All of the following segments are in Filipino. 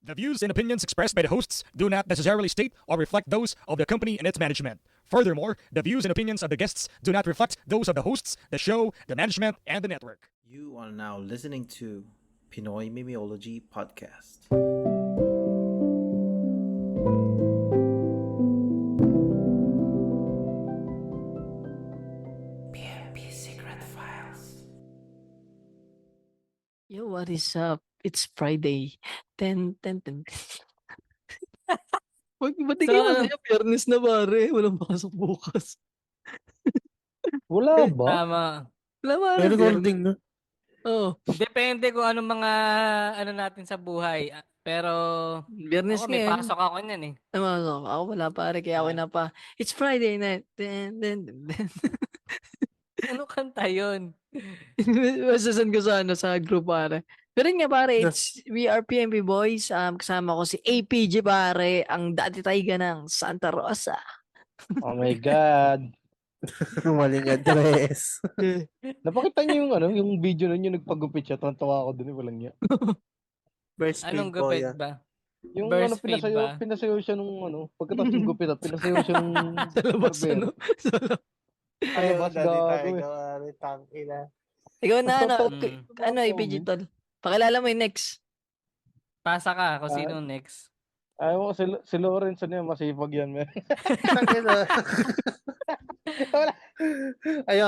The views and opinions expressed by the hosts do not necessarily state or reflect those of the company and its management. Furthermore, the views and opinions of the guests do not reflect those of the hosts, the show, the management, and the network. You are now listening to Pinoy Mimiology Podcast. PMP Secret Files. Yo, what is up? It's Friday. 10. Ba't di kayo masaya? Fairness na pare. Walang pasok bukas. Wala ba? Tama. Wala pare. May recording na. Oo. Depende kung anong mga ano natin sa buhay. Pero Biyernes ako may ngayon. pasok ako niyan eh. Namasok. Ako wala pare. Kaya ako na pa. It's Friday night. Ten. Ano kanta yun? Masasan ko sa group pare. Pero yun nga pare, we are PMP boys. Kasama ko si APG pare, ang dati taiga ng Santa Rosa. Oh my God. Maling address. Napakita niyo yung video nun, yung nagpagupit siya. Tawa ako dun, walang niya. First Anong po gupit yan. ba? Yung Burst fade ba? pinasayaw siya nung pagkatapos yung gupit at pinasayaw siya nung Sa labas, barbero. Sa labas. Sa labas, gago eh. Tangina. Ikaw na, Mm. ano, APG tol? Pakilala mo yung next. Pasa ka kung sino next. Ayaw mo, si Lawrence na yan, masipag yan, man. Tangina. Ayo,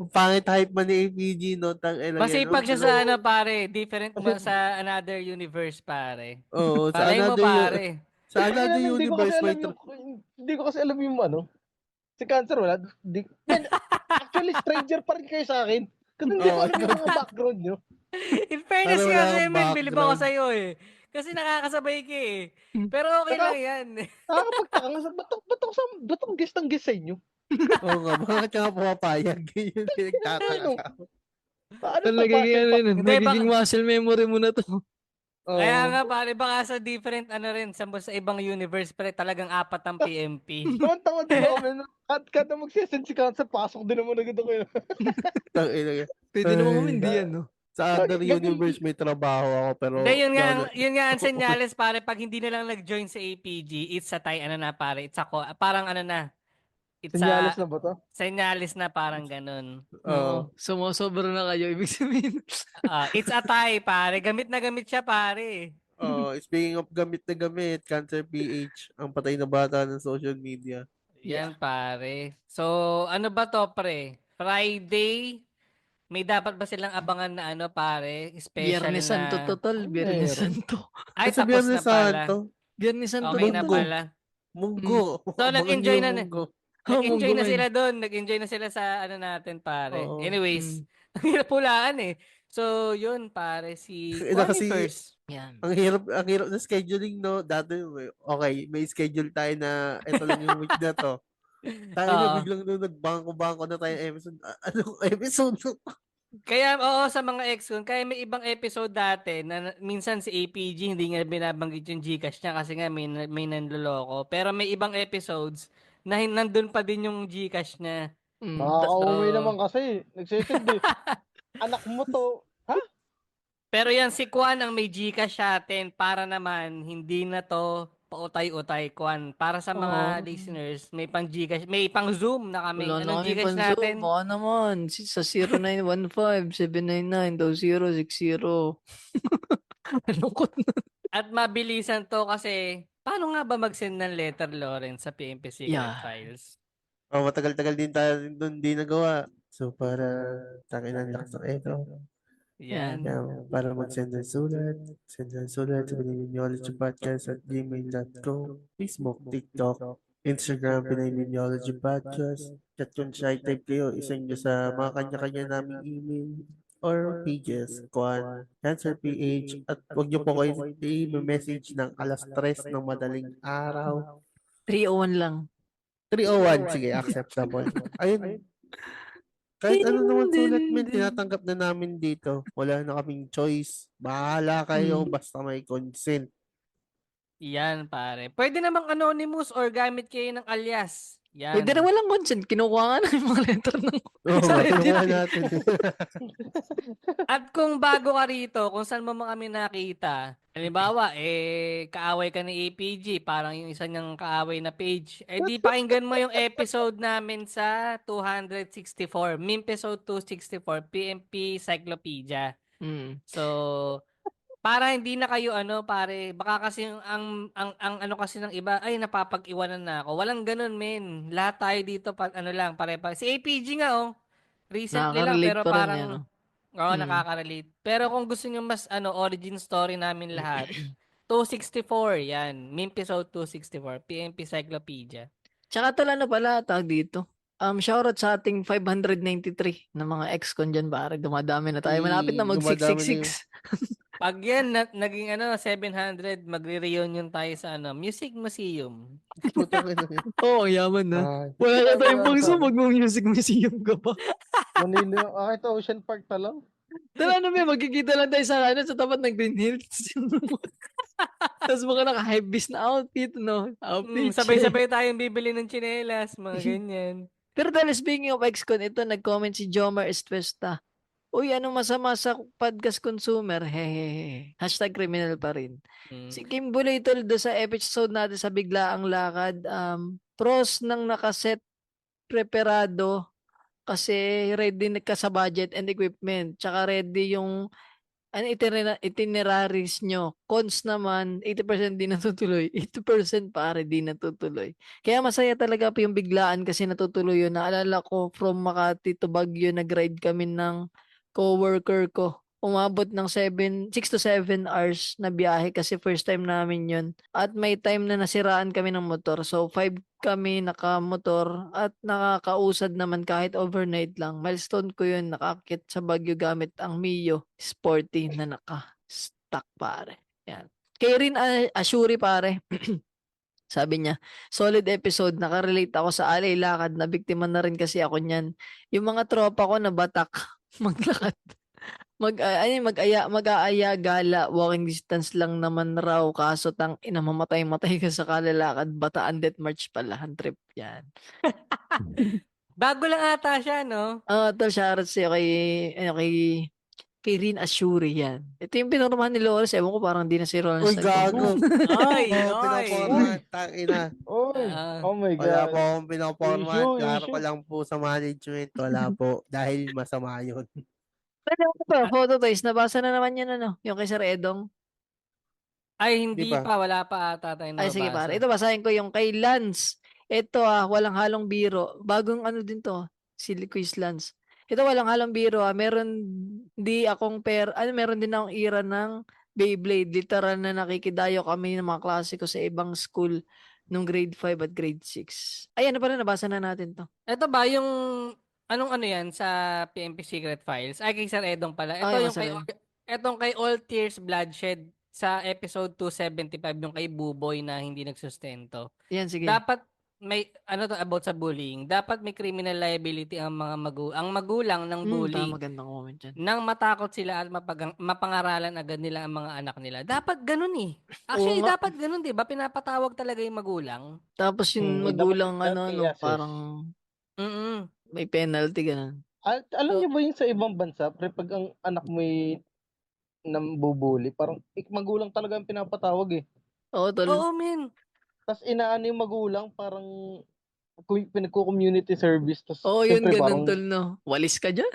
pangit hype man ni APG, no? Tangina. Masipag siya sa ano pare. Different mo sa another universe pare. Oo, sa Palay mo another, pare. sa another universe may Hindi ko kasi alam yung si Cancer wala. Man, actually, stranger pa rin kayo sa akin. Kasi hindi ko alam yung mga background nyo. In fairness Ano, wala kasi, kang men, bilib ako background. sa'yo eh. Kasi nakakasabay ka eh. Pero okay lang yan. Nakakapagtaka nga sa, ba't ako guest ang guest sa inyo? Oo nga, bakit ka nga pumapayag? Ganyan pinagtataka Ano? ka. Paano Tol, to? nagiging ano yun. Hindi, Nagiging muscle memory mo na to. Oo. Kaya nga pare, baka sa different ano rin, sa ibang universe pare, talagang apat ang PMP. Tawa din ako, man. Kada magsisend si Cancer, pasok din naman agad ako. Tangina. Pwede naman kami hindi yan, no? Sa other Ganun. universe may trabaho ako, pero Hindi, yun nga ang senyales pare, pag hindi na lang nag-join sa APG, it's a tie, ano na pare, it's ako, parang ano na, it's Senyales a, na ba to? senyales na parang ganun. Oo. Sumusobra na kayo. Ibig sabihin. It's a tie pare, gamit na gamit siya pare. Oh, speaking of gamit na gamit, Cancer PH, ang patay na bata ng social media. Yan pare. So, ano ba to pre? Friday, may dapat ba silang abangan na ano pare? Special Biyernes na... Santo to, tol. Biyernes meron. Santo. Ay, Sa tapos na Biyernes pala. Santo, Biyernes Santo. Okay na Munggo. pala. Munggo. So, Abangan nag-enjoy niyo na yung Munggo. Nag-enjoy Munggo na man. sila doon. Nag-enjoy na sila sa ano natin, pare. Oo. Anyways, ang hirap hulaan eh. So, yun, pare, si Ina kasi- first. Yan. Ang hirap na scheduling, no? Dati, okay, may schedule tayo na ito lang yung week na to. Tayo na Oo. biglang nung nagbangko-bangko na tayo episode. Anong episode? Kaya, oo, sa mga ex-con, kaya may ibang episode dati na minsan si APG hindi nga binabanggit yung Gcash niya kasi nga may nanloloko. Pero may ibang episodes na nandun pa din yung Gcash niya. Nakaka-uwi So- naman kasi. Nagsisend eh. Anak mo to. Ha? Pero yan, si Kwan ang may Gcash sa atin para naman hindi na to pautay-utay, Kwan. Para sa mga Oo. listeners, may pang Gcash, may pang Zoom na kami. Wala na Anong kami Gcash panso. natin? Baka naman. Sa 0915-799-2060. Lungkot na. At mabilisan to kasi, paano nga ba mag-send ng letter, Lawrence, sa PMP Secret Yeah. Files? Oh, matagal-tagal din tayo doon di nagawa. So, para tangin ang lakas ng echo. Yan. Para mag-send ng sulat. Send ng sulat sa pinayminologypodcast@gmail.com. Facebook, TikTok, Instagram, Pinayminology Podcast. Chat kung shy type kayo, isend nyo sa mga kanya-kanya naming email or pages, Kwan, Cancer PH, at huwag nyo po kayo i-message ng alas 3 ng madaling araw. 301 lang. 301, sige, acceptable. Ayun. Kahit ano naman sulat, men, tinatanggap na namin dito. Wala na kaming choice. Bahala kayo, basta may consent. Yan, pare. Pwede namang anonymous or gamit kayo ng alias. Yan. Pwede na walang consent. Kinukuha nga na yung mga letter ng Oo, sa Reddit. kinuha natin. At kung bago ka rito, kung saan mo kami nakita, halimbawa, kaaway ka ni APG, parang yung isa niyang kaaway na page, di pakinggan mo yung episode namin sa 264, Mimpesode 264, PMP Cyclopedia. So, para hindi na kayo pare, baka kasi ang ano kasi ng iba, ay napapag-iwanan na ako. Walang ganun, men. Lahat tayo dito lang, pare-pare. Si APG nga recently lang Nakaka-relate pero pa rin parang yan. nakaka-relate. Pero kung gusto niyo mas origin story namin lahat, 264 yan. Mimpesode 264, PMP Cyclopedia. Tsaka pala, tawag dito. Shoutout sa ating 593 na mga ex-con dyan, pare. Dumadami na tayo. Malapit na mag Dumadami na 666. Pag yan, naging 700, magre-reunion tayo sa Music Museum. Putang ina yun. Oo, yaman na. Ah, Wala na tayong Wala pangso, na. mag-music museum ka pa. Manila. Ito Ocean Park na lang. Tara may magkikita lang tayo sa tapat ng Green Hills. Tapos mga naka-hypebeast na outfit, no? Outfit. Sabay-sabay tayong bibili ng tsinelas, mga ganyan. Pero dahil speaking of ex-con, ito nag-comment si Jomar Estuesta. Uy, anong masama sa podcast consumer? Hehehe. Hashtag criminal pa rin. Si Kim Bulay do sa episode natin sa Biglaang Lakad, pros ng nakaset preparado kasi ready ka sa budget and equipment. Tsaka ready yung itineraries nyo. Cons naman, 80% di natutuloy. 80% pare di natutuloy. Kaya masaya talaga po yung biglaan kasi natutuloy yun. Naalala ko from Makati to Baguio, nag-ride kami ng coworker ko. Umabot ng 6 to 7 hours na biyahe kasi first time namin yun. At may time na nasiraan kami ng motor. So 5 kami nakamotor at nakakausad naman kahit overnight lang. Milestone ko yun, nakakit sa Baguio gamit ang Mio Sporty na naka-stock pare. Yan. Kay Rin Ashuri pare. Sabi niya, solid episode, nakarelate ako sa alay lakad, na biktima na rin kasi ako niyan. Yung mga tropa ko na batak, maglakad. Mag-aaya gala, walking distance lang naman raw, kaso tang ina mamatay ka sa kalalakad, Bataan Death March pala, trip yan. Bago lang ata siya, no? Ito, shoutout sa'yo kay Rin Ashuri yan. Ito yung pinurmahan ni Loris, ewan ko parang di na si Rollins. Uy, gago. Ay, Oo, pinapormat. Tangina. Oy, Ah. oh my Wala God. po akong pinapormat. Issue, Klaro issue. ko lang po sa management. Wala po. Dahil masama yun. Ano ito, photo toys, nabasa na naman yan yung kay Sir Edong. Ay, hindi Di ba? pa. Wala pa ata tayo Ay, sige nabasa. pare. Ito, basahin ko yung kay Lance. Ito walang halong biro. Bagong din to. Si Quiz Lance. Ito, walang halong biro. Meron meron din akong ira ng Beyblade. Literal na nakikidayo kami ng mga klase ko sa ibang school nung grade 5 at grade 6. Ay, ano pala, nabasa na natin to. Ito ba yung anong yan sa PMP Secret Files? Ay, kay Sir Edong pala. Ito Ay, yung masarap. etong kay All Tears Bloodshed sa episode 275, yung kay Buboy na hindi nagsustento. Yan, sige. Dapat may about sa bullying. Dapat may criminal liability ang mga magulang ng bully. Magandang comment yan. Nang matakot sila at mapangaralan agad nila ang mga anak nila. Dapat ganun eh. Actually, Oo nga. dapat ganun, 'di ba? Pinapatawag talaga yung magulang. Tapos yung Dapat magulang, i-assess. parang Mm. may penalty, ganun. Alam niyo ba yun sa ibang bansa, pre, pag ang anak mo nambubuli, parang magulang talaga ang pinapatawag eh. Oo, tol. Oo, men. Tapos inaano yung magulang, parang pinagko-community service. Tapos Oo, yun, syempre, ganun, parang tol, no? Walis ka dyan.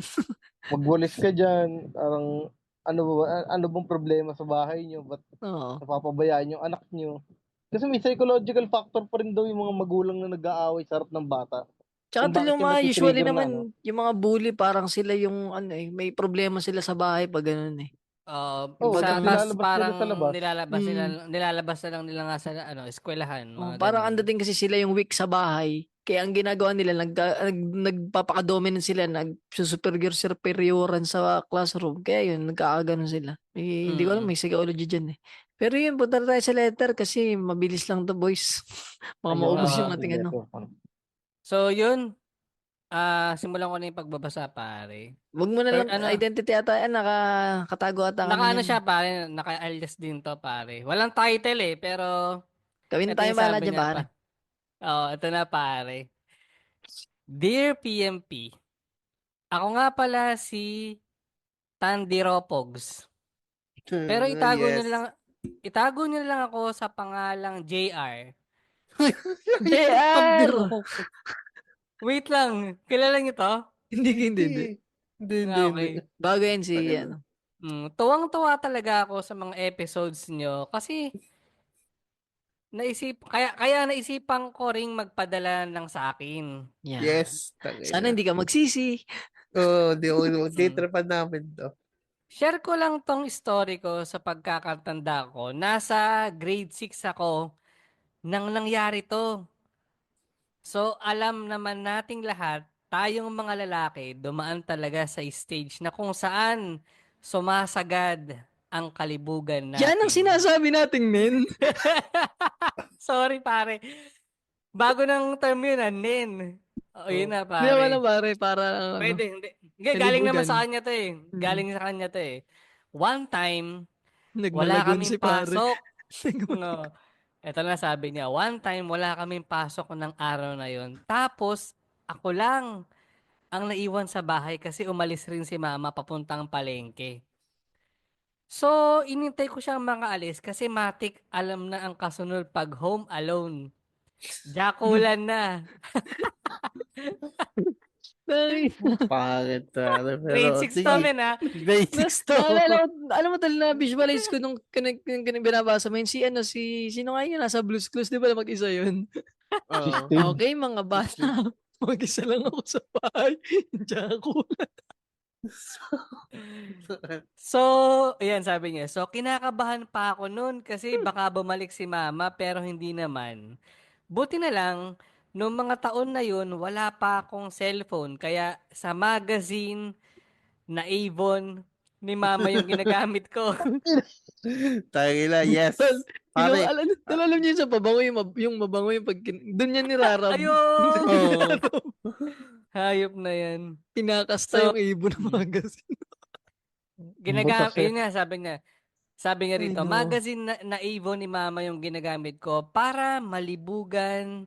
magwalis ka dyan. Parang ano bang problema sa bahay niyo? Ba't Oo. napapabayaan yung anak niyo? Kasi may psychological factor pa rin daw yung mga magulang na nag-aaway sa harap ng bata. Tsaka Kung tol, bakit yung yung mga usually natitrigger na, naman, yung mga bully, parang sila yung, may problema sila sa bahay pag ganun eh. Oo, Sa nilalabas nila parang sa labas. nilalabas na lang nila nga sa eskwelahan, mga Parang ganun. ang dating kasi sila yung weak sa bahay. Kaya ang ginagawa nila, nagpapaka-dominant sila, nagsuperioran sa classroom. Kaya yun, nagkakaganon sila. Hindi ko alam, may psychology dyan eh. Pero yun, punta na tayo sa letter kasi mabilis lang to, boys. Mga Ayun, maubos yung ah, ating ano. So, yun. Simulan ko na yung pagbabasa, pare. Wag mo na Or lang ano? identity ata, nakakatago ata. Naka-ano siya, pare. Naka-alias din to, pare. Walang title eh, pero Gawin ito tayo yung bahala sabi dyan, niya pare. pa. Ito na, pare. Dear PMP, ako nga pala si Tandiropogs. Pero Yes. itago niyo na lang ako sa pangalang JR. JR! Wait lang, kilala niyo to? Hindi. Okay. Bago yan si, Tagal. ano. Tuwang-tuwa talaga ako sa mga episodes nyo kasi kaya naisipan ko ring magpadala ng sa akin. Yan. Yes. Sana hindi ka magsisi. Oo, di ako magtitripan namin to. Share ko lang tong story ko sa pagkakatanda ko. Nasa grade 6 ako nang nangyari to. So, alam naman nating lahat, tayong mga lalaki, dumaan talaga sa stage na kung saan sumasagad ang kalibugan natin. Yan ang sinasabi nating men. Sorry, pare. Bago ng term yun, nen. Yun na, Hindi naman na pare. pare, para ano. Pwede, hindi. Galing naman Kalibugan. sa kanya to eh. Galing sa kanya to eh. One time, wala Nagmalagon kaming si pare. pasok. No. Ito na sabi niya, one time wala kaming pasok ng araw na yon. Tapos, ako lang ang naiwan sa bahay kasi umalis rin si mama papuntang palengke. So, inintay ko siyang makaalis kasi matik alam na ang kasunod pag home alone. Jakulan na. Pangit Grade pero 6 sige. to, men, ha? Grade 6 to. Naalala ko, alam mo talaga na-visualize ko nung binabasa mo yun, sino nga yun, nasa Blue's Clues, di ba mag-isa yun? Oo. Okay, mga bata, mag-isa lang ako sa bahay, diyan ako. So, ayan sabi niya. So, kinakabahan pa ako noon kasi baka bumalik si mama pero hindi naman. Buti na lang, noong mga taon na yun, wala pa akong cellphone. Kaya sa magazine na Avon ni mama yung ginagamit ko. Tangina, yes. Pare, Alam niyo sa pabango yung mabango yung doon niya nirarab. Ayun! Oo. Hayop na yan. Pinakasta So, yung ibon ng magazine. Butas eh. Yun nga, sabi niya rito, Ay, no. magazine na Avon ni mama yung ginagamit ko para malibugan.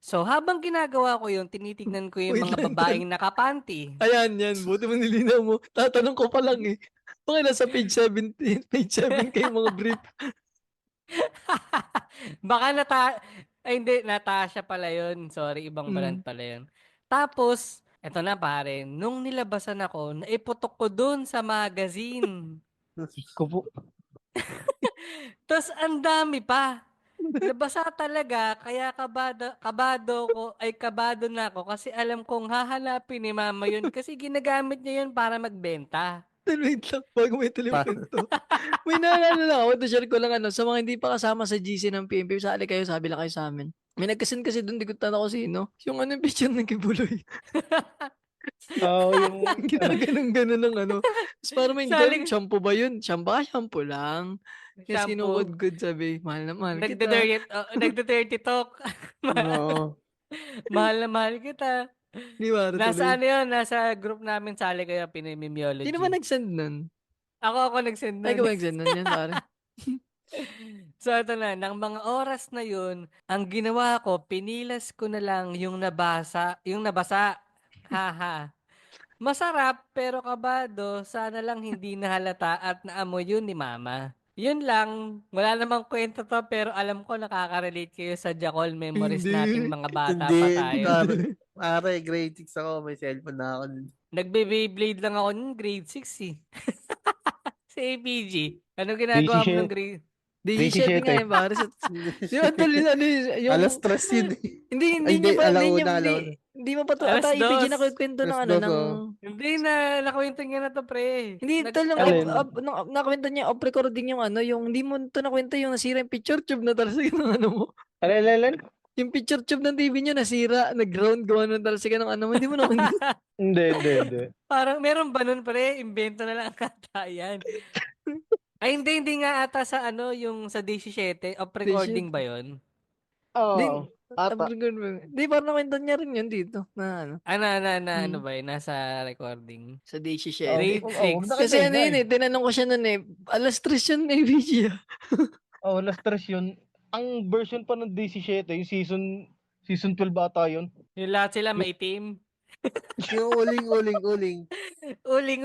So, habang ginagawa ko yun, tinitignan ko yung Wait mga lang, babaeng nakapanty. Ayan, buti mo nilinaw mo. Tatanong ko pa lang eh. Okay, nasa page 17, page 7 kayo mga brief. Baka ay hindi, Natasha pala yun. Sorry, ibang brand pala yun. Tapos, eto na pare, nung nilabasan ako, naiputok ko dun sa magazine. Kupo. Tapos, ang dami pa. Nabasa talaga, kaya kabado na ako kasi alam kong hahanapin ni mama yun kasi ginagamit niya yun para magbenta. Wait lang, bago may telephone to. May naalala lang ako, share ko lang sa mga hindi pa kasama sa GC ng PMP, sali kayo, sabi lang kayo sa amin. May nagkasin kasi doon, di ko tanong ko sino. Yung picture ng Kibuloy. Oo, yung Ginaganong-ganon ng Tapos parang may Saling- shampoo ba yun? Shampoo lang. Kasi Shampoo. sinuod good sabi, mahal na mahal kita. Nagde-dirty talk. Oo. Mahal na mahal kita. Di ba? Nasa yun? Nasa group namin, sali kayo, Pinimimiology. Sino ba nag-send nun? Ako nag-send nun. Ay, ikaw nag-send nun yan, pare. So, ito na, ng mga oras na yun, ang ginawa ko, pinilas ko na lang yung nabasa. Haha. Masarap, pero kabado, sana lang hindi nahalata at naamoy yun ni mama. Yun lang, wala namang kwento to, pero alam ko nakaka-relate kayo sa Jacol memories Hindi. nating mga bata pa Hindi, tayo. pare, grade 6 ako, may cellphone na ako. Nagbe-Beyblade lang ako nun, grade 6 eh. Sa APG. Anong ginagawa mo ng grade? Di shit nga yun, pare. Di ba, yung... Alas 3 yun eh. Hindi Ay, hindi, alauna. Hindi mo pa to. Alas Ata, IPG na dos. kwento ng Alas ng... dos, Hindi na, nakwento niya na to, pre. Hindi, tol, yung Alin? nakwento niya off recording yung yung hindi mo to nakwento yung nasira yung picture tube na talaga ng mo. Alin? Yung picture tube ng TV niyo nasira, nag-ground gawa ng talaga ng mo. Hindi mo nakwento. Hindi. Parang meron ba nun, pre? Invento na lang ata yan. Ay, hindi nga ata sa yung sa 17, off recording ba yun? Oo. Ata. Hindi, parang nakwento niya rin yun dito. Na Ano ba yun? Nasa recording. Sa day Oo, Grade oo, 6. nakita Kasi yun nga eh. tinanong ko siya nun alas 3 yun IPG Oo, last stress yun. Ang version pa ng 17, yung season 12 ata yun. Yung lahat sila maitim. Yung uling. Uling.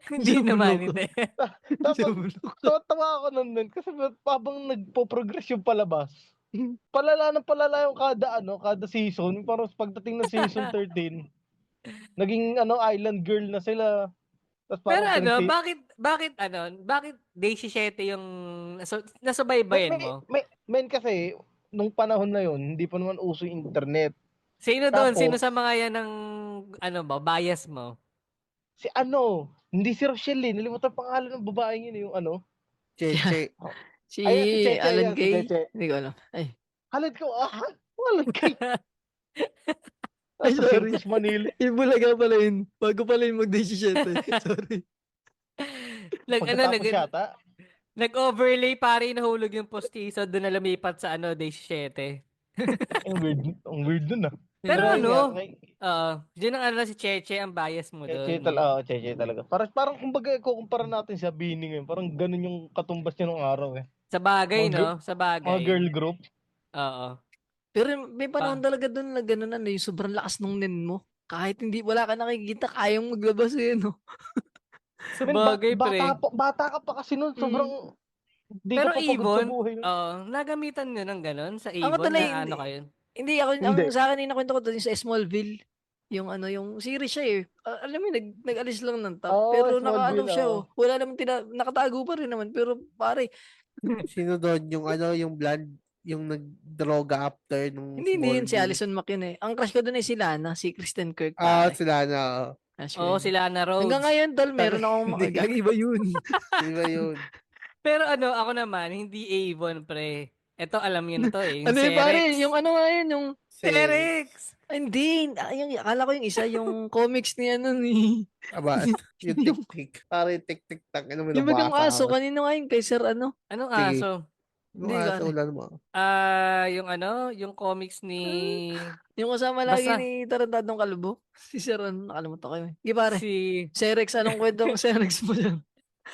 Hindi naman, Jabuloko. hindi. Tapos, Jabuloko. tawa ako nun kasi habang nagpo-progress yung palabas, palala ng palala yung kada season. Parang pagdating ng season 13, naging island girl na sila. Tapos Pero parang bakit day 7 yung may, nasubaybayan may, mo? may, men kasi, nung panahon na yon hindi pa naman uso yung internet. Sino doon? Sino Tapos, sa mga yan ng bias mo? hindi si Rochelle eh. Nalimutan pangalan ng babaeng yun, yung Cheche. Si Ayan, si Cheche, Alan ayan, si Kay. Cheche. Hindi ko alam. Ay, Halad ko, halad kay. ay Sa sorry. Circus Manila. Yung Bulaga pala yun. Bago pala yung mag-17. Sorry. Pagkatapos yata. Nag-overlay pare nahulog yung postiso doon na lumipat sa day 7. Ang weird nun Pero yun nga, yun ang si Cheche ang bias mo Cheche doon. talaga, Cheche talaga. Parang kumbaga, kukumpara natin sa Bini ngayon. Parang ganun yung katumbas niya nung araw eh. Sa bagay, Mga no? Sa Mga bagay. girl group. Oo. Pero may panahon talaga doon na gano'n yung sobrang lakas nung nen mo. Kahit wala ka nakikita, kayang maglabas no? Sa bagay, pre. Bata ka pa kasi nun, sobrang di Pero ka pa pagod sa Ibon, buhay. nagamitan nyo ng ganun sa Ako Ibon talaga, na kayo. hindi ako, Hindi. sa akin yung nakwento ko doon yung sa Smallville. Yung yung series siya eh. Alam mo, nag-alis lang ng top. Oo, Pero Smallville, siya oo. Wala naman, nakatago pa rin naman. Pero pare, Sino doon? Yung blonde, yung nagdroga after nung hindi yun si Smallville. Alison Mack yun eh. Ang crush ko doon ay si Lana, si Kristen Kirk pare. Sila na. Crush ko Oo, yun. sila na Rhodes. Hanggang ngayon, tol, meron akong Hindi. gagi ba yun? Di ba yun? Pero ako naman, hindi Avon, pre. Ito, alam niyo na to eh. Yung Ano yun pare? Cerex. Yung nga yun, yung Cerex! hindi, akala ko yung isa, yung comics ni ni. Aba, yung tik-tik. Parang yung tik-tik tak. Ano mo Yung bagang nabasa aso, ako. kanino nga yun kay Sir Anong Sige. aso? Yung Hindi, aso, pare. wala naman. Yung comics ni... Yung kasama lagi Basta. ni Tarantadong Kalbo. Si Sir, nakalimutan ko yun. Di pare, Si... Serex, anong kwento ng Serex mo dyan?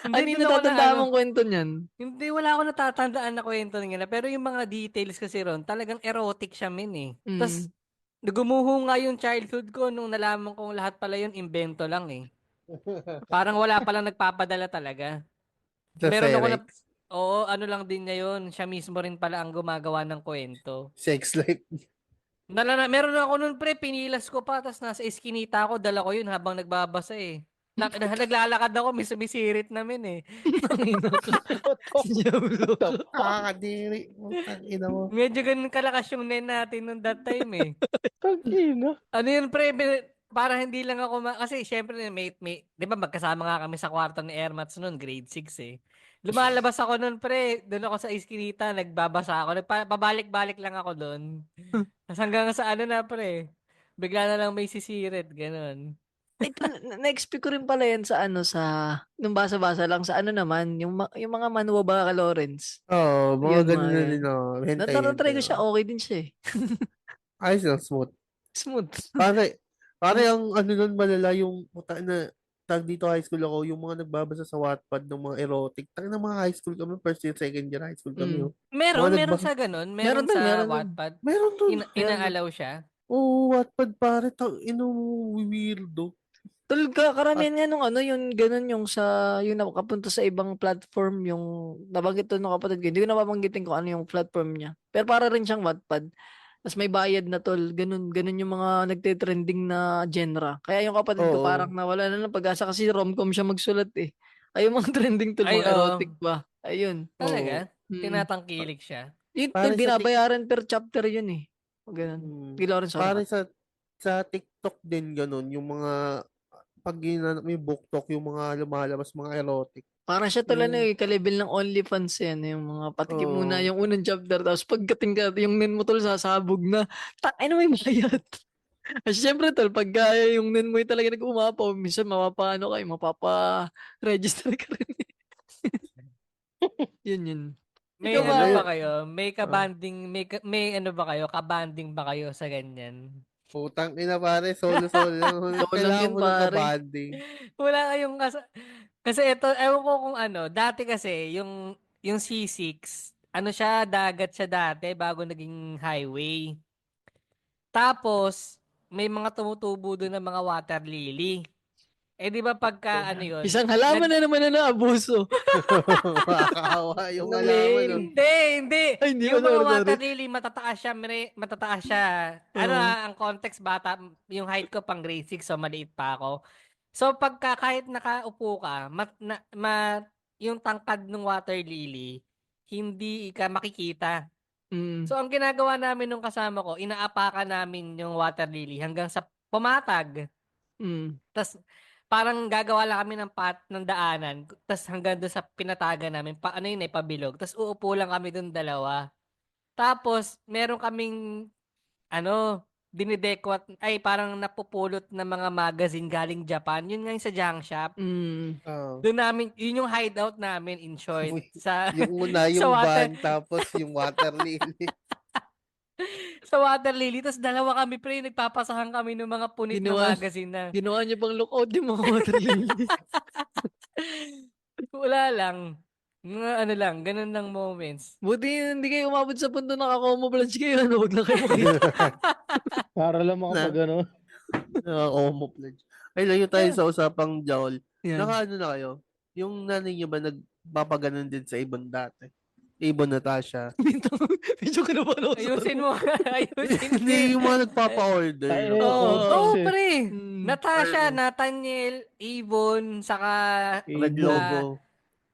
Ano Hindi yung din ako natatanda mong kwento niyan? Hindi, wala ako natatandaan na kwento nila. Pero yung mga details kasi ron, talagang erotic siya, min eh. Tapos, gumuho nga yung childhood ko nung nalaman kong lahat pala yun, invento lang eh. Parang wala palang nagpapadala talaga. Sa Meron ako Cerex. ano lang din niya yun. Siya mismo rin pala ang gumagawa ng kwento. Sex life. Meron ako nun pre, pinilas ko pa, tapos nasa eskinita ako, dala ko yun habang nagbabasa eh. Naglalakad ako, may sumisirit namin eh. Diablo. Nakakadiri. Putang ina mo. Medyo ganun kalakas yung nen natin nung that time eh. Tangina. Ano yun pre, para hindi lang ako, kasi syempre di ba magkasama nga kami sa kwarto ni Ermats noon, grade 6 eh. Lumalabas ako noon pre, doon ako sa iskinita, nagbabasa ako, pabalik-balik lang ako doon. Tapos hanggang sa na pre, bigla na lang may sisirit, ganun. Ay, na-expect ko rin pala yan sa nung basa-basa lang sa naman, yung mga Manwa Baka Lawrence. Oo, mga Yun, ganun na mga din oh. Natatry ko siya, okay din siya eh. Ayos lang, smooth. Smooth. Pare ang nun malala yung tag dito high school ako, yung mga nagbabasa sa Wattpad ng mga erotic. Tag ng mga high school kami, first year, second year high school kami. Oh. Meron nagbasa- sa ganun, Meron meron din, sa meron din. Wattpad. Meron doon. Ina-allow siya. Oo, Wattpad pare, weirdo. Tol, karamihan nga nung yung ganun yung yung nakapunta sa ibang platform, yung nabanggit doon ng kapatid ko. Hindi ko napabanggitin kung ano yung platform niya. Pero para rin siyang Wattpad. Tapos may bayad na tol. Ganun yung mga nagte-trending na genre. Kaya yung kapatid ko Oo. parang nawala na ng pag-asa kasi romcom siya magsulat eh. Ay, yung mga trending tol, Ay, mga oo. erotic ba? Ayun. Talaga? Mm. Tinatangkilik siya. Yun, Pare tol, sa binabayaran per chapter yun eh. O ganun. Hmm. Di Lawrence Pare Horvat. sa TikTok din ganun, yung mga pag ginanap mo yung BookTok, yung mga lumalabas, mga erotic. Parang siya tala Yung- ka-level ng OnlyFans yan. Yung mga patikim Oo. muna, yung unang chapter. Tapos pagdating ka, yung nen mo tol sasabog na, may bayad. Kasi syempre tol, pagka yung nen mo yung talaga nag-umapaw, minsan mapapa-register ka rin. yun. May Ikaw ba? ba kayo? May kabanding, may ba kayo? Kabanding ba kayo sa ganyan? Putang ina pare, solo lang. Solo Kailangan yun, mo ng pare. kabanding. Wala kayong kasi ito, ewan ko kung dati kasi, yung C6, dagat siya dati bago naging highway. Tapos, may mga tumutubo doon ng mga water lily. Eh, di ba pagka ano yun? Isang halaman na naman na naabuso. Makakawa yung Ang alaman. lame. Hindi. Ay, hindi Yung ko, mga sorry. water lily, matataas siya, matataas siya. Ano Oo. ang context, bata, yung height ko pang grade 6, so maliit pa ako. So, pagka kahit nakaupo ka, yung tangkad ng water lily, hindi ka makikita. Mm. So, ang ginagawa namin nung kasama ko, inaapakan namin yung water lily hanggang sa pumatag. Mm. Tapos, parang gagawa lang kami ng daanan. Tapos, hanggang doon sa pinatagan namin, pabilog. Tapos, uupo lang kami doon dalawa. Tapos, meron kaming, parang napupulot na mga magazine galing Japan. Yun nga yung sa junk shop. Mm. Oh. Doon namin, yun yung hideout namin in short. Sa, Yung una, sa yung water, van, tapos yung water lily. sa water lily. Tapos dalawa kami pre, nagpapasahan kami ng mga punit na Ginawa- magazine na. Ginawa niyo pang lookout yung mga water lily. Wala lang. Mga ganun lang moments. Buti hindi kayo umabot sa punto na camouflage kayo. Huwag na kayo makita. Para lang makapag ano. Camouflage. Ay, layo tayo sa usapang Jowl. Yan. Nakaano na kayo? Yung nanay niyo ba nagpapaganon din sa ibon dati? Ibon Natasha. Medyo kinabahan ako sa Ayusin mo. Ayusin mo. Hindi, yung mga nagpapa-order. Ay, no? Oo. Oo, kasi pre. Mm. Natasha, Ano? Nathaniel, Avon, saka Red Ibon. Logo.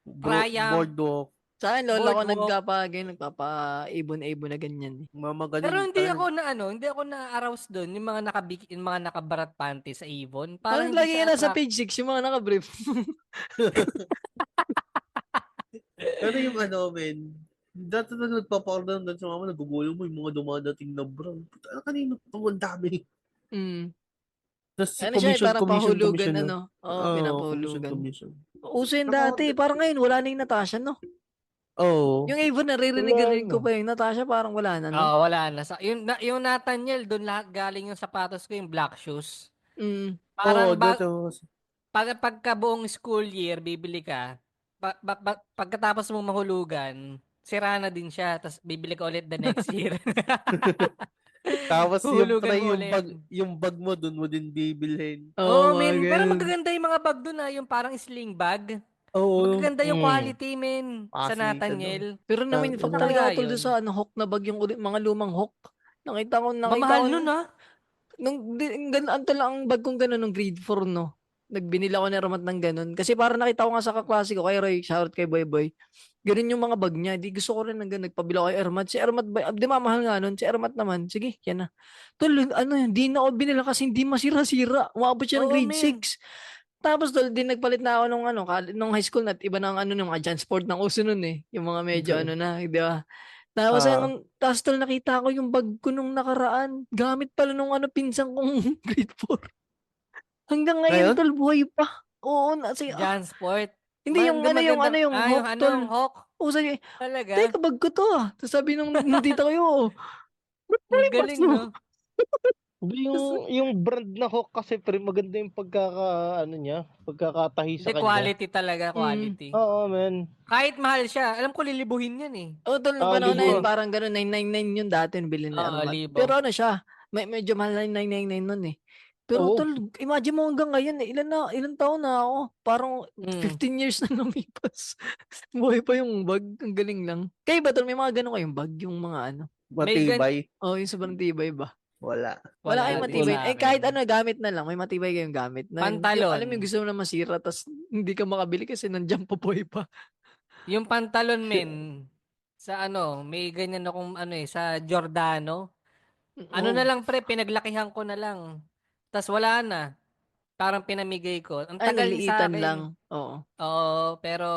Priam. Boardwalk. Sa akin, lola ko Boardwalk. nagpapa-ibon-ibon na ganyan. Mga ganun. Pero hindi ako na-arouse doon yung yung mga nakabarat panty sa Avon. Parang Parang lagi hindi yan siya nasa attract. page 6 yung mga nakabrief. Pero yung men, dati na nagpapa-order doon sa mama, nagugulo mo yung mga dumadating na brown. Puta, kanino to? Ang dami. Mm. Tapos Ano siya, parang pahulugan, na. ano? Oo, Oo, pinapahulugan. commission. Uso yun Naka- dati. Parang ngayon, wala na yung Natasha, no? Oo. Yung Avon, naririnig ko pa yung Natasha, parang wala na, no? Oo, wala na. Yung Nathaniel, doon lahat galing yung sapatos ko, yung black shoes. Mm. Parang Oo, dati pagka buong school year, bibili ka, pagkatapos mong mahulugan, sira na din siya, tapos bibili ka ulit the next year. Tapos yung Hulugan tray, mo yung ulit. bag mo dun mo din bibilhin. Oh, mga men. Pero ganun. magaganda yung mga bag doon yung parang sling bag. Oo. Magaganda yung Mm. quality, men. Sa Pasikan, Nathaniel. Pero naman, Tang- fuck ina. talaga Kaya ako tol yun. doon sa hook na bag, yung mga lumang hook. Nakita ko. Mamahal nun, ah. Ang tala ang bag kong gano'n nung grade 4, no? Nagbinila ko ni Ramat ng gano'n. Kasi parang nakita ko nga sa kaklase ko, kay Roy, shoutout kay Boy Boy. Ganun yung mga bag niya. Di gusto ko rin ng ganun. Nagpabila ko kay Ermat. Si Ermat ba? Di mamahal nga nun. Si Ermat naman. Sige, yan na. Tol, di na ako binila kasi hindi masira-sira. Umabot siya ng Oo, grade men. 6. Tapos tol, di nagpalit na ako nung high school na iba na nung adjunct sport ng uso nun eh. Yung mga medyo na, di ba? Tapos, tapos tol, nakita ko yung bag ko nung nakaraan. Gamit pala nung pinsan kong grade 4. Hanggang ngayon, Ngayon? tol, buhay pa. Oo, Jan Sport. hindi yung yung hook, tol. Yung hook. Oo, sabi, Talaga. teka, bag ko to ah. Tapos sabi nung tita ko yun, Ang galing, no? Yung brand na Hawk kasi pre, maganda yung pagkakatahi sa Hindi, kanya. quality talaga, quality. Oo, man. Kahit mahal siya, alam ko lilibuhin yan eh. oh, tol, nung Ah, panahon na libo. yun, parang gano'n, 999 yun dati, bilhin na Oo, Armat. libo. Pero siya, medyo mahal na yung 999 nun eh. Pero Oo. tol, imagine mo hanggang ngayon, ilan taon na ako? Parang 15 Mm. years na lumipas. Buhay pa yung bag, ang galing lang. Kayo ba tol, may mga gano'n kayong bag, yung mga Matibay. yung sobrang tibay ba? Wala. Wala kayong din matibay. sa akin. Kahit gamit na lang, may matibay kayong gamit. Pantalon. Alam mo yung gusto mo na masira, tas hindi ka makabili kasi nandiyan pa buhay pa. Yung pantalon, men, sa may ganyan akong sa Giordano. Ano na lang pre, pinaglakihan ko na lang. Tas wala na. Parang pinamigay ko. Ang Ay, tagal sa naliitan akin. lang. Oo. Oo, pero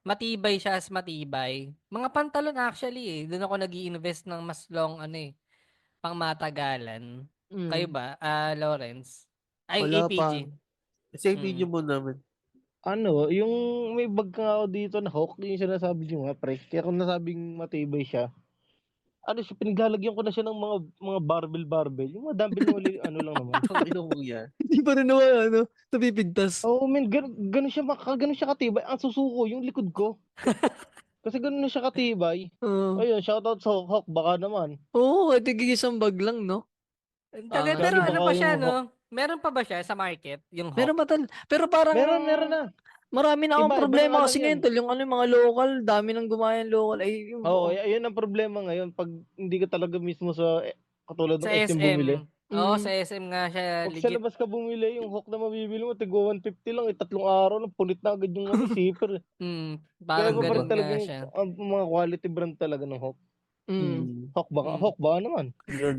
matibay siya as matibay. Mga pantalon actually eh. Doon ako nag-i-invest ng mas long pang matagalan. Mm. Kayo ba? Lawrence? Ay, Wala APG. pa. Kasi yung video mo naman. Yung may bag nga ako dito na Hawk, yung sinasabi niyo nga pre. Kaya kung nasabing matibay siya, siya, pinaglalagyan ko na siya ng mga barbell. Yung mga dumbbell na lang naman. Ang ino mo yan. Hindi pa rin naman, napipigtas. Oo, man, ganun siya katibay. Ang susuko, yung likod ko. Kasi ganun na siya katibay. Oo. Ayun, shoutout sa Hawk, baka naman. Oo, tigig isang bag lang, no? Ah, Pero Lalo ano baka pa siya, yung no? Meron pa ba siya sa market, yung Meron Hawk? ba pero parang meron na. marami na akong Iba na problema nga lang kasi yan. ngayon tol, yung ano yung mga local, dami nang gumaya ng local ay yung Oo, ayun ang problema ngayon pag hindi ka talaga mismo sa katulad Sa ng SM bumili. SM. Oo, sa mm, SM nga siya Pag sa legit. labas ka bumili, yung hook na mabibili mo, tigwa 150 lang, 3 araw lang, punit na agad yung ano, zipper. Kaya Parang iba pa rin ganun talaga nga yung siya. mga quality brand talaga ng hook. mm. Hmm. Mm. Hook ba naman? Yun.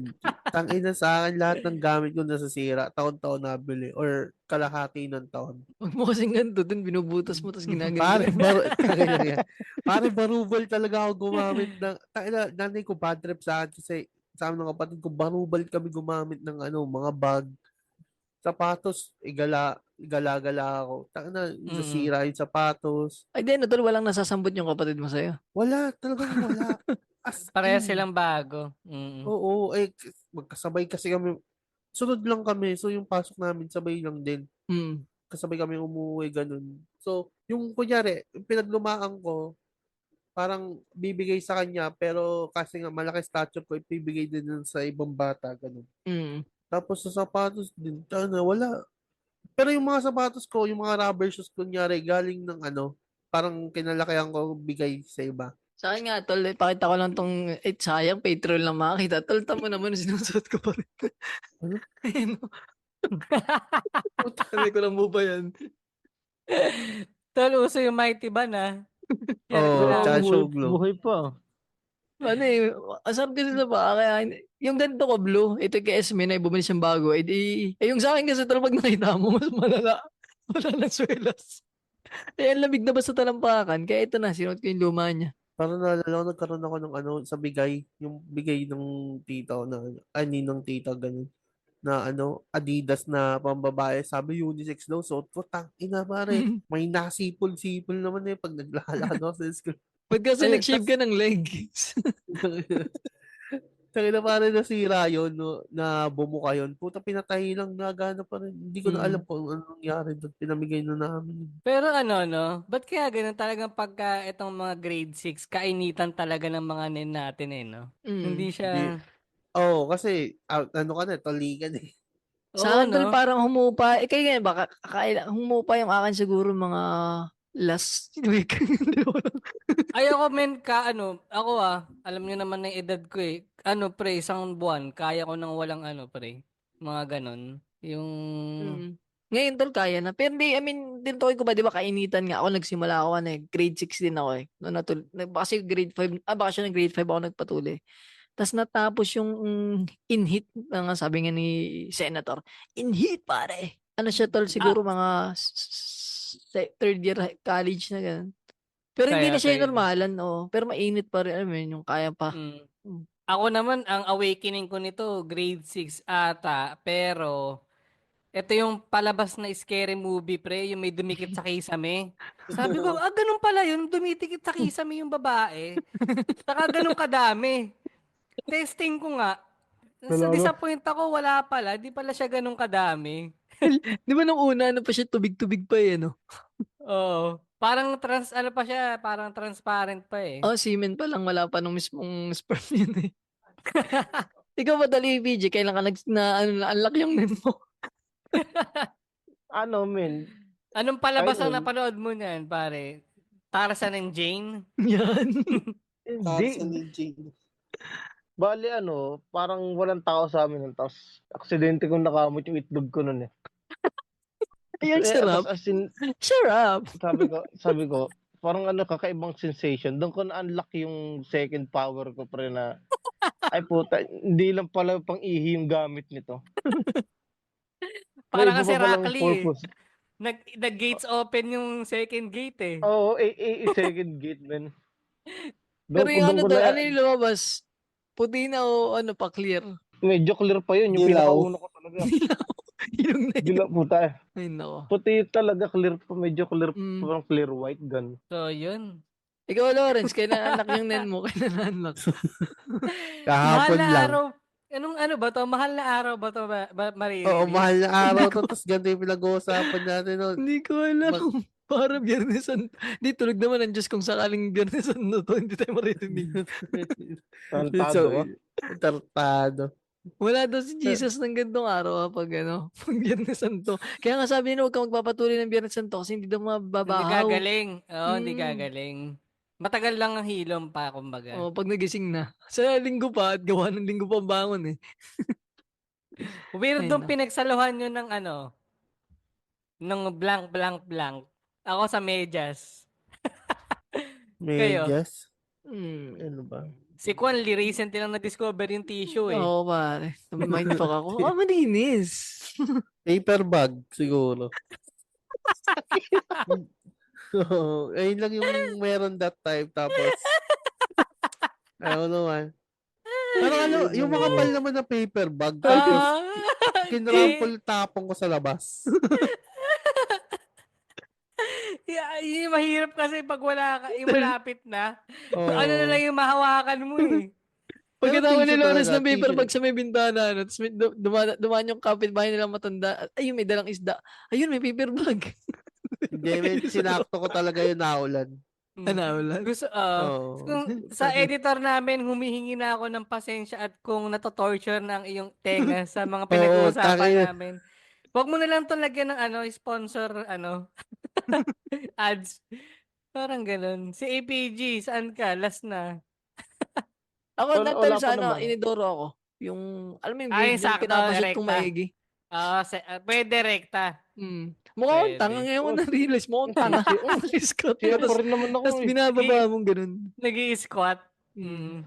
Tangina sa akin, lahat ng gamit ko nasasira. Taon-taon nabili. Or kalahati ng taon. Wag mo kasing ganito dun, binubutas mo tapos ginaganito. Pare, tangina yan. Pare, barubal talaga ako gumamit ng, tangina, nanay ko bad trip sa akin kasi sa amin ng kapatid ko, barubal kami gumamit ng mga bag, sapatos, igala-gala ako. Tangina, Mm. nasira yung sapatos. Ay, di ano tol, walang nasasambot yung kapatid mo sa'yo. Wala, talagang wala. As Pareha in. silang bago. Mm. Oo, magkasabay kasi kami. Sunod lang kami. So, yung pasok namin, sabay lang din. Mm. Kasabay kami umuwi, ganun. So, yung kunyari, yung pinaglumaan ko, parang bibigay sa kanya, pero kasi nga malaki stature ko, ibibigay din dun sa ibang bata, ganun. Mm. Tapos sa sapatos din, wala. Pero yung mga sapatos ko, yung mga rubber shoes, kunyari, galing ng parang kinalakihan ko bigay sa iba. Sa akin nga, tol, pakita ko lang tong, sayang, Patreon lang makakita. Tol, tamo naman, sinusuot ko pa rin. Ano? Ayun, sabi ko lang mo ba yan? Tol, uso yung Mighty Ban, ah. Share ko Oo, lang. tsaka show buhay, glow. buhay pa. Ano asar kasi sa paa, kaya, yung ganito ko, blue, ito kay Esme na bumili siyang bago, yung sa akin kasi tol, pag nakita mo, mas malala, wala ng swelas. Eh, ang lamig na ba sa talampakan, kaya ito na, sinuot ko yung luma niya. Parang naalala ko, nagkaroon ako ng sa bigay, yung bigay ng tita ko na, ninong tita, ganun, na Adidas na pambabae, sabi unisex daw, suot ko, ina pare, may nasipol-sipol naman pag naglalakad ako sa school. Ba't kasi Ayun, nag-shave ka ng legs? Tangina pare nasira yun, no, na bumuka yun. Puta pinatay lang, nagana pa rin. Hindi ko na alam kung ano nangyari doon. Pinamigay na namin. Pero ano, no? Ba't kaya ganun talagang pagka itong mga grade 6, kainitan talaga ng mga nen natin no? Hindi Hindi. siya, Kasi, ano ka na, tolikan eh. Sa oo, akin tol, no? parang humupa, kayo ganyan ba, humupa yung akin siguro mga last week. Hindi ko alam. Ayoko men ako alam niyo naman na yung edad ko eh. Pre, isang buwan, kaya ko nang walang pre. Mga ganon. Yung, Ngayon tol, kaya na. Pero di, I mean, tinutukoy ko ba, di ba, kainitan nga ako, nagsimula ako, grade 6 din ako eh. No, kasi grade 5, baka siya ng grade 5 ako nagpatuloy. Tapos natapos yung in-heat, nga sabi nga ni Senator, in-heat pare. Ano siya tol, siguro mga third year college na ganun. Pero hindi na siya yung normalan, pero mainit pa rin, alam mo yun, yung kaya pa. Ako naman, ang awakening ko nito, grade 6 ata, pero ito yung palabas na scary movie, pre, yung may dumikit sa kisame. Sabi ko, ganun pala yun, dumitikit sa kisame yung babae. Saka ganun kadami. Testing ko nga. Sa disappoint ako, wala pala. Di pala siya ganun kadami. Di ba nung una, pa siya, tubig-tubig pa eh, no? Oo. Parang parang transparent pa eh. Semen pa lang, wala pa nung mismong sperm yun eh. Ikaw ba dali, PJ, kailan ka na-unlock yung nen mo? Men? Anong palabas ang Ayun. napanood mo niyan, pare? Tarzan and Jane? Yan. Tarzan Hindi. and Jane. Bali parang walang tao sa amin nun. Tapos, aksidente kong nakamot yung itlog ko nun eh. Ayun, sarap. As in, Sarap. sabi ko, parang kakaibang sensation. Doon ko na-unlock yung second power ko pre na, ay puta, hindi lang pala pang ihi yung gamit nito. Parang May iba kasi pa palang Rackley eh. purpose. Nag-gates open yung second gate eh. Oo, second gate, man. Pero yung Doon ko na, ano yung lumabas? Puti na o pa clear? medyo clear pa yun. Yung Dilaw. pinakauna ko talaga. Yung na yun. Dilaw, puta. Ay, nako. Puti talaga, clear pa. Medyo clear pa. Mm. Parang clear white, gan. So, yun. Ikaw, Lawrence, kailan anak yung nen mo? Kailan na-unlock? Mahal Kahapon na lang. araw. Ano ba to? Mahal na araw ba to, Marie? Oo, mahal na araw to. Tapos ganito yung pinag-uusapan natin. No? Hindi ko alam. Para Biyernes Santo. Di, tulog naman ang Diyos kung sakaling Biyernes Santo to. Hindi tayo maririnig. Tarantado ka. Tartado. Wala daw si Jesus ng gantong araw pag ano, pag Biyernes Santo. Kaya nga sabi nila huwag kang magpapatuloy ng Biyernes Santo kasi hindi daw Hindi mababahaw. gagaling. Oo, hindi Mm. gagaling. Matagal lang ang hilom pa, kumbaga. Oh, pag nagising na. Sa linggo pa at gawa ng linggo pa ang bangon eh. Weirdong Ayun na. pinagsaluhan nyo ng ng blank, blank, blank. Ako sa medyas. Kayo? Medyas. Hmm. Ano ba? Si Kwan, recently lang na-discover yung tissue eh. Oo, pare. Mindfuck ako. Malinis. Paper bag, siguro. Oo, ayun lang yung meron that time. Tapos, ayaw naman. Parang ano, yung mga pal naman na paper bag. Tapos, Ah, kinrampol tapong ko sa labas. yung mahirap kasi pag wala ka, yung malapit na. Ano na Oo. lang yung mahawakan mo eh. Pagkatapos tissue ni Lorenz talaga, ng paper tissue. bag sa may bintana, ano, tapos may dumaan yung kapitbahay nilang matanda. Ayun, may dalang isda. Ayun, may paper bag. Hindi, may sinakto ko talaga yung naulan. Ano, wala. Gusto, Oo. kung sa editor namin, humihingi na ako ng pasensya at kung nato-torture na ang iyong tenga sa mga pinag-uusapan tangina. namin. Huwag mo na lang itong lagyan ng sponsor, ads. Parang ganun. Si APG, saan ka? Last na. Ako, Wala- that wala time sa pa ano, naman. inidoro ako. Yung, alam mo yung Ay, grade, yung sakto, pinapasit kong erekta. maigi. Pwede rekta. Mukha akong Pwede. tanga. Ngayon ko Oh, na-realize, mukha akong tanga. Scott. Siya pa rin naman ako Tapos eh. binababa mong ganun. Nag-i-squat. Mm.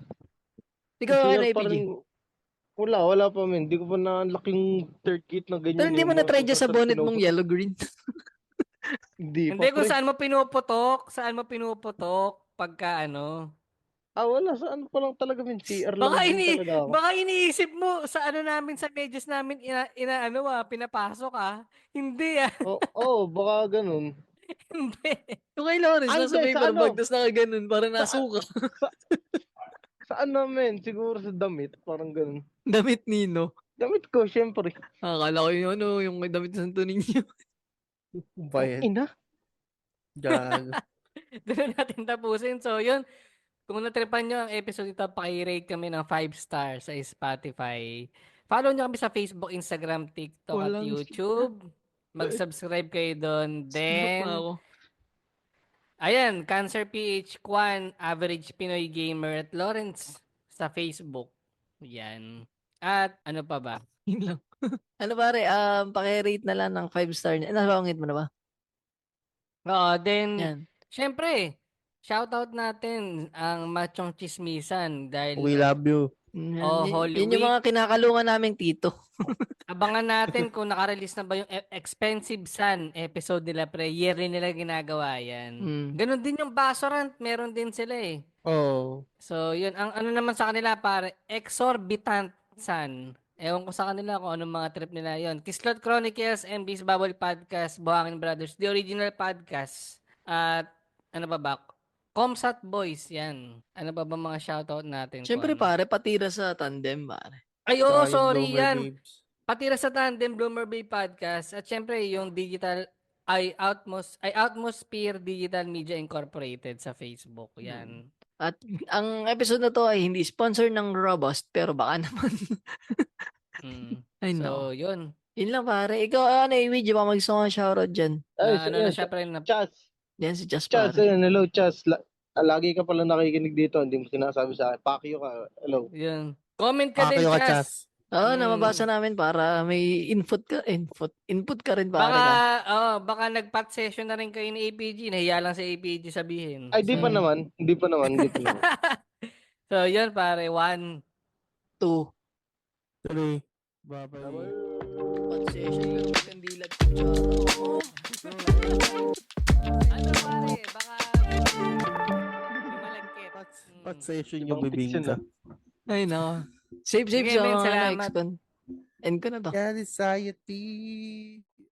Ikaw, Siya ano, pa APG? rin- Wala pa men. Hindi ko pa na-laking third kit na ganyan. Pero hindi mo yung na-try dyan sa bonnet mong pinuputok. yellow-green. Hindi Hindi, pa kung pre. saan mo pinuputok, pagka Wala. Saan pa lang talaga men. CR lang din talaga ako. baka iniisip mo sa namin, sa medyas namin, pinapasok Hindi Baka ganun. Hindi. Yung kay Lawrence, Ay, nasa hindi, sa paper ano? bag, tapos nakaganon, parang nasuka. Saan namin? Siguro sa damit. Parang ganun. Damit Nino. Damit ko, syempre. Akala ko yung yung may damit sa Santo Niño. Bayan. Ina. Diyan. Doon natin tapusin. So, yun. Kung natripan nyo ang episode ito, pakirate kami ng 5 stars sa Spotify. Follow nyo kami sa Facebook, Instagram, TikTok, at Walang YouTube. Mag-subscribe kayo doon. Then, Then, ayan, Cancer PH Kwan, Average Pinoy Gamer at Lawrence sa Facebook. Yan. At ano pa ba? yun lang. Ano pare, pakirate na lang ng 5 star. Nabangit mo na ba? Oo, then, Yan. syempre, shoutout natin ang Machong Chismisan dahil We love you. Holy Yun yung Week. mga kinakalungan naming tito. Abangan natin kung nakarelease na ba yung Expensive Sun episode nila pre. Yearly nila ginagawa yan. Ganon din yung Basorant. Meron din sila eh. Oh. So, yun. Ang ano naman sa kanila pare, Exorbitant Sun. Ewan ko sa kanila kung anong mga trip nila yon. Kislot Chronicles, MB's Bubble Podcast, Buhangin Brothers, The Original Podcast. At ano pa ba? Comsat Boys, yan. Ano pa ba mga shoutout natin? Siyempre Kung ano? pare, patira sa tandem pare. Ay, oo, Tsaka yung sorry Bloomer yan. Babes. Patira sa Tandem Bloomer Bay Podcast at syempre yung Outmosphere Digital Media Incorporated sa Facebook. Yan. At ang episode na to ay hindi sponsor ng Robust, pero baka naman. Ay no. So, yun. Yun lang pare. Ikaw, ano, Luigi, baka mag-gusto ka shoutout dyan. Na syempre na Chas. Yan si Just Chas, pare. hello, Chas. Lagi ka pala nakikinig dito. Hindi mo sinasabi sa akin. Pakyo ka. Hello. yun. Comment ka din, Pakyo ka, Chas. Chas. Oo, namabasa namin para may input ka rin pare Baka, ka. baka nag-pot session na rin kayo ni APG. Nahiya lang si APG sabihin. Ay, di pa naman. Hindi pa naman. So, yun pare. 1, 2. 3. Bye-bye. Session pero may kandilat. ano pare? Baka may malagkit. Pat session Ibang yung fiction bibingka. Ay no. Safe Sige, sa men, mga salamat. ex-con. End ko na to. Society.